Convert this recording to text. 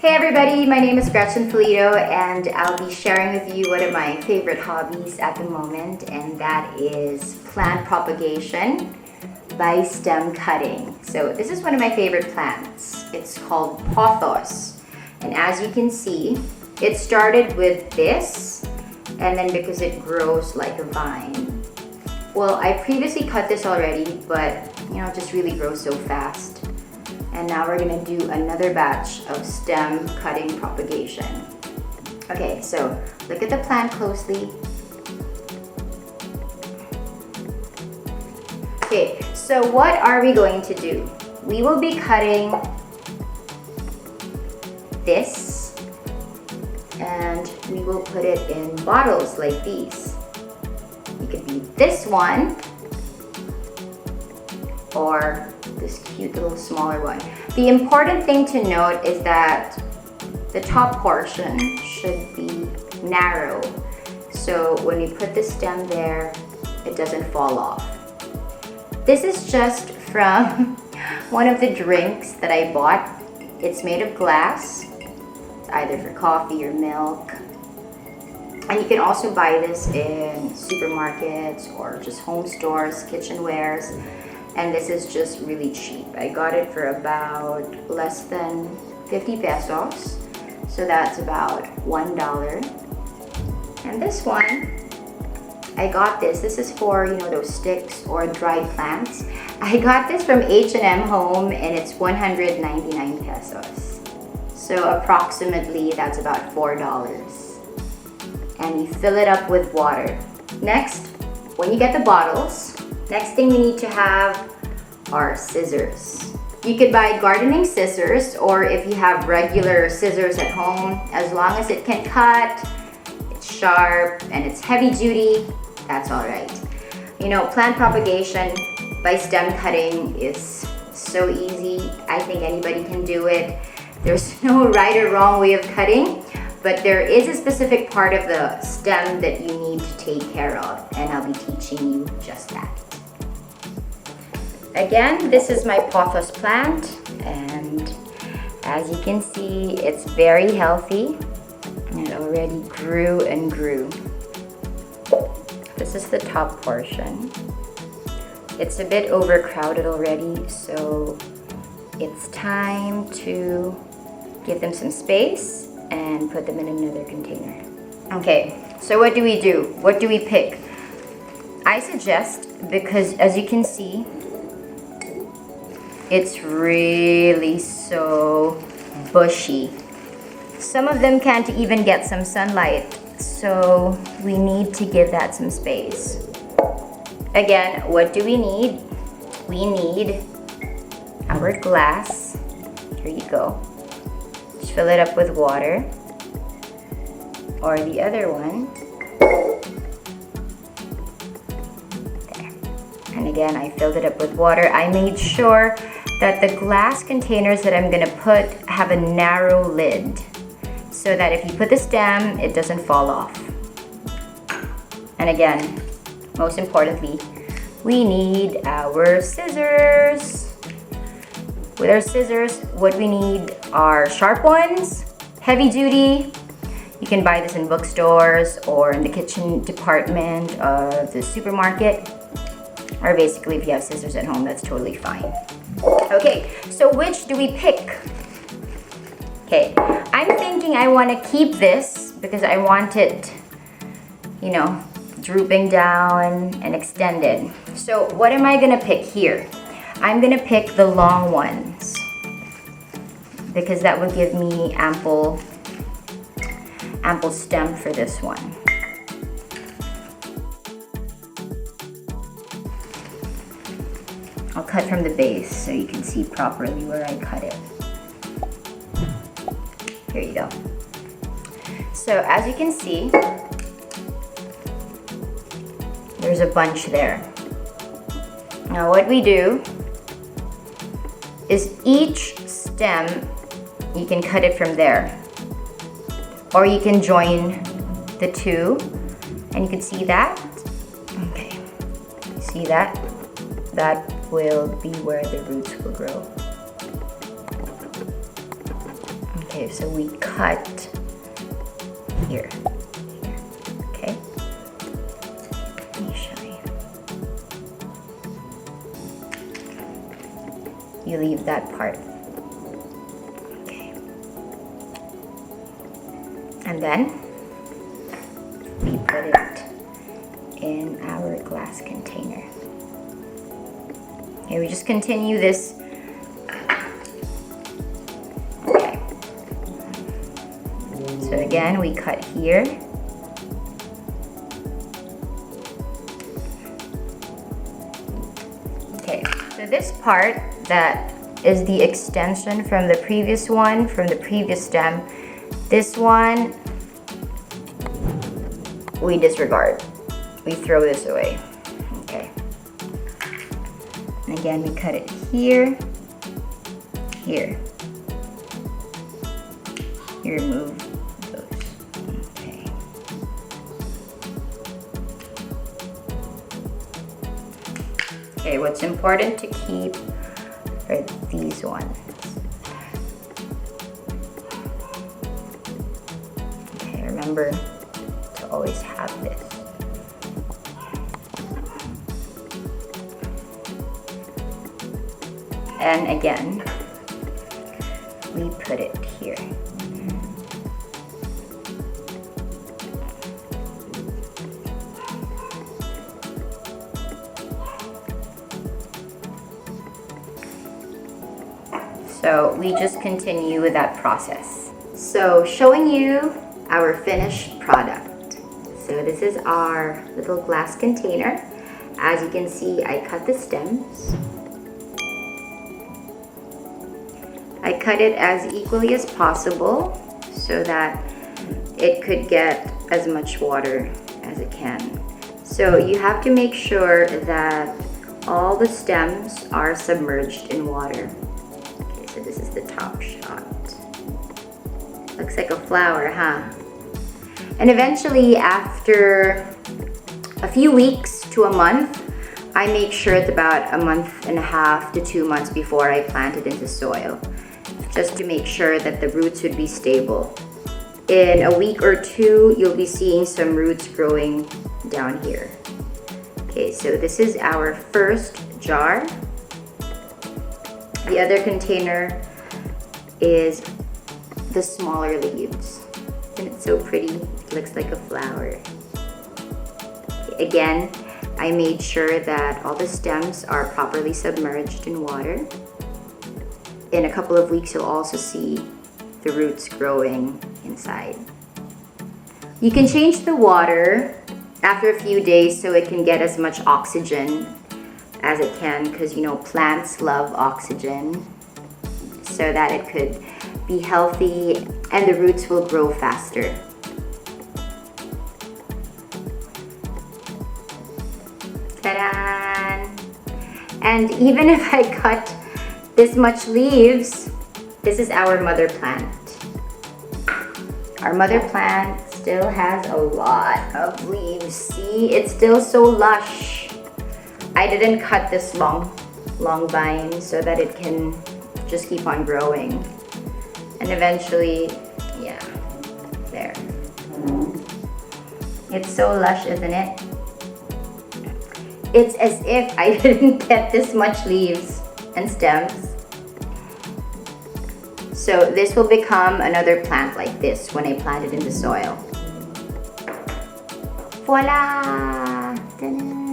Hey everybody, my name is Gretchen Polito and I'll be sharing with you one of my favorite hobbies at the moment, and that is plant propagation by stem cutting. So this is one of my favorite plants. It's called Pothos, and as you can see, it started with this, and then because it grows like a vine. Well, I previously cut this already, but it just really grows so fast. And now we're gonna do another batch of stem cutting propagation. Okay, so look at the plant closely. Okay, so what are we going to do? We will be cutting this, and we will put it in bottles like these. It could be this one, or this cute little smaller one. The important thing to note is that the top portion should be narrow, so when we put the stem there, it doesn't fall off. This is just from one of the drinks that I bought. It's made of glass, either for coffee or milk. And you can also buy this in supermarkets or just home stores, kitchenwares. And this is just really cheap. I got it for about less than 50 pesos. So that's about $1. And this one, I got this. This is for, those sticks or dried plants. I got this from H&M Home, and it's 199 pesos. So approximately that's about $4. And you fill it up with water. Next, when you get the bottles, next thing we need to have are scissors. You could buy gardening scissors, or if you have regular scissors at home, as long as it can cut, it's sharp, and it's heavy duty, that's all right. Plant propagation by stem cutting is so easy. I think anybody can do it. There's no right or wrong way of cutting, but there is a specific part of the stem that you need to take care of, and I'll be teaching you just that. Again, this is my Pothos plant, and as you can see, it's very healthy. It already grew and grew. This is the top portion. It's a bit overcrowded already, so it's time to give them some space and put them in another container. Okay, so what do we do? What do we pick? I suggest, because as you can see, it's really so bushy. Some of them can't even get some sunlight, so we need to give that some space. Again, what do we need? We need our glass. Here you go. Just fill it up with water. Or the other one. There. And again, I filled it up with water. I made sure that the glass containers that I'm gonna put have a narrow lid, so that if you put the stem, it doesn't fall off. And again, most importantly, we need our scissors. With our scissors, what we need are sharp ones, heavy duty. You can buy this in bookstores or in the kitchen department of the supermarket. Or basically, if you have scissors at home, that's totally fine. Okay, so which do we pick? Okay, I'm thinking I want to keep this because I want it, drooping down and extended. So what am I going to pick here? I'm going to pick the long ones because that would give me ample stem for this one. I'll cut from the base so you can see properly where I cut it. Here you go. So as you can see, there's a bunch there. Now what we do is each stem, you can cut it from there. Or you can join the two, and you can see that. Okay, see that? That will be where the roots will grow. Okay, Okay, so we cut here. Okay. Let me show you. You leave that part. Okay. And then we put it in our glass container. Okay, we just continue this. Okay. So again, we cut here. Okay, so this part that is the extension from the previous one, from the previous stem, this one we disregard. We throw this away. Okay. And again, we cut it here, here. You remove those. Okay. Okay, what's important to keep are these ones. Okay, remember to always have this. And again, we put it here. So we just continue with that process. So showing you our finished product. So this is our little glass container. As you can see, I cut the stems. I cut it as equally as possible so that it could get as much water as it can. So you have to make sure that all the stems are submerged in water. Okay, so this is the top shot. Looks like a flower, huh? And eventually, after a few weeks to a month, I make sure it's about a month and a half to 2 months before I plant it into soil, just to make sure that the roots would be stable. In a week or two, you'll be seeing some roots growing down here. Okay, so this is our first jar. The other container is the smaller leaves. And it's so pretty, it looks like a flower. Okay, again, I made sure that all the stems are properly submerged in water. In a couple of weeks, you'll also see the roots growing inside. You can change the water after a few days so it can get as much oxygen as it can, because you know plants love oxygen, so that it could be healthy and the roots will grow faster. Ta-da! And even if I cut this much leaves, this is our mother plant. Our mother plant still has a lot of leaves. See, it's still so lush. I didn't cut this long vine so that it can just keep on growing. And eventually, yeah, there. It's so lush, isn't it? It's as if I didn't get this much leaves and stems. So this will become another plant like this when I plant it in the soil. Voila! Ta-da!